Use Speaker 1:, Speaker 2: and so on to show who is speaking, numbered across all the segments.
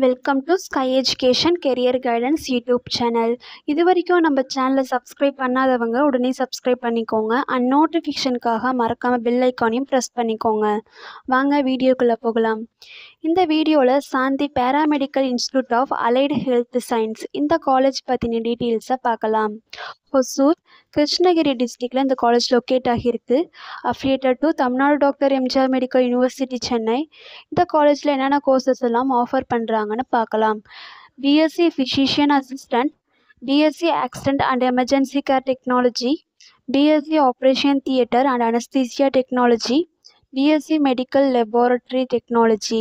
Speaker 1: Welcome to sky education career guidance YouTube channel. இது வரைக்கும் நம்ம சேனலை சப்ஸ்கிரைப் பண்ணாதவங்க உடனே சப்ஸ்கிரைப் பண்ணிக்கோங்க. அண்ட் நோட்டிஃபிகேஷனுக்காக மறக்காமல் பெல் ஐக்கானையும் ப்ரெஸ் பண்ணிக்கோங்க. வாங்க வீடியோக்குள்ளே போகலாம். இந்த வீடியோவில் Shanthi paramedical institute of allied health science இந்த காலேஜ் பற்றின டீட்டெயில்ஸை பார்க்கலாம். ஒசூர், கிருஷ்ணகிரி டிஸ்ட்ரிக்டில் இந்த காலேஜ் லொக்கேட் ஆகியிருக்கு. Affiliated to Tamil Nadu doctor MGR medical university Chennai. இந்த காலேஜில் என்னென்ன கோர்சஸ் எல்லாம் ஆஃபர் பண்ணுறாங்கன்னு பார்க்கலாம். BSc physician assistant, BSc accident and emergency care technology, BSc operation theatre and anaesthesia technology, BSc medical laboratory technology.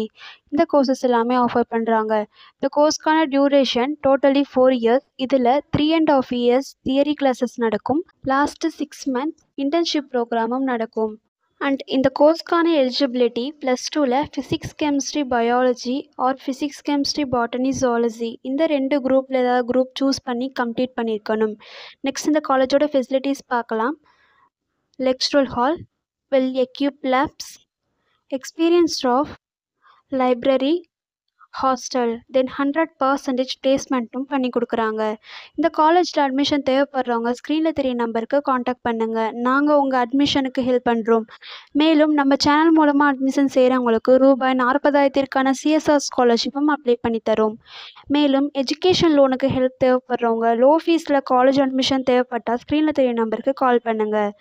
Speaker 1: இந்த கோர்சஸ் எல்லாமே ஆஃபர் பண்ணுறாங்க. இந்த கோர்ஸ்க்கான டியூரேஷன் டோட்டலி 4 years. இதில் 3.5 years தியரி கிளாஸஸ் நடக்கும். லாஸ்ட்டு 6 months இன்டர்ன்ஷிப் ப்ரோக்ராமும் நடக்கும். அண்ட் இந்த கோர்ஸ்க்கான எலிஜிபிலிட்டி +2ல் physics chemistry biology or physics chemistry botany zoology இந்த 2 குரூப்பில் ஏதாவது குரூப் சூஸ் பண்ணி கம்ப்ளீட் பண்ணியிருக்கணும். நெக்ஸ்ட் இந்த காலேஜோட ஃபெசிலிட்டிஸ் பார்க்கலாம். Lecture hall, well equipped labs, experienced staff, library, hostel, then 100% பிளேஸ்மெண்ட்டும் பண்ணி கொடுக்குறாங்க. இந்த காலேஜில் அட்மிஷன் தேவைப்படுறவங்க ஸ்க்ரீனில் தெரிய நம்பருக்கு காண்டாக்ட் பண்ணுங்கள். நாங்கள் உங்கள் அட்மிஷனுக்கு ஹெல்ப் பண்ணுறோம். மேலும் நம்ம சேனல் மூலமாக அட்மிஷன் செய்கிறவங்களுக்கு ₹40,000 CSR ஸ்காலர்ஷிப்பும் அப்ளை பண்ணி தரோம். மேலும் எஜுகேஷன் லோனுக்கு ஹெல்ப் தேவைப்படுறவங்க லோ ஃபீஸில் காலேஜ் அட்மிஷன் தேவைப்பட்டால் ஸ்க்ரீனில் தெரிய நம்பருக்கு கால் பண்ணுங்கள்.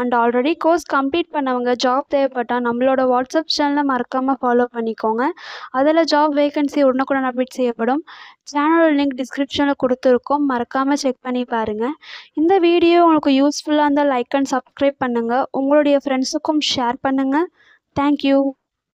Speaker 1: அண்ட் ஆல்ரெடி கோர்ஸ் கம்ப்ளீட் பண்ணவங்க ஜாப் தேவைப்பட்டால் நம்மளோட வாட்ஸ்அப் சேனலை மறக்காமல் ஃபாலோ பண்ணிக்கோங்க. அதில் ஜாப் வேகன்சி உடனுக்குடன் அப்டேட் செய்யப்படும். சேனலோட லிங்க் டிஸ்கிரிப்ஷனில் கொடுத்துருக்கோம், மறக்காமல் செக் பண்ணி பாருங்கள். இந்த வீடியோ உங்களுக்கு யூஸ்ஃபுல்லாக இருந்தால் லைக் அண்ட் சப்ஸ்கிரைப் பண்ணுங்கள். உங்களுடைய ஃப்ரெண்ட்ஸுக்கும் ஷேர் பண்ணுங்கள். தேங்க்யூ.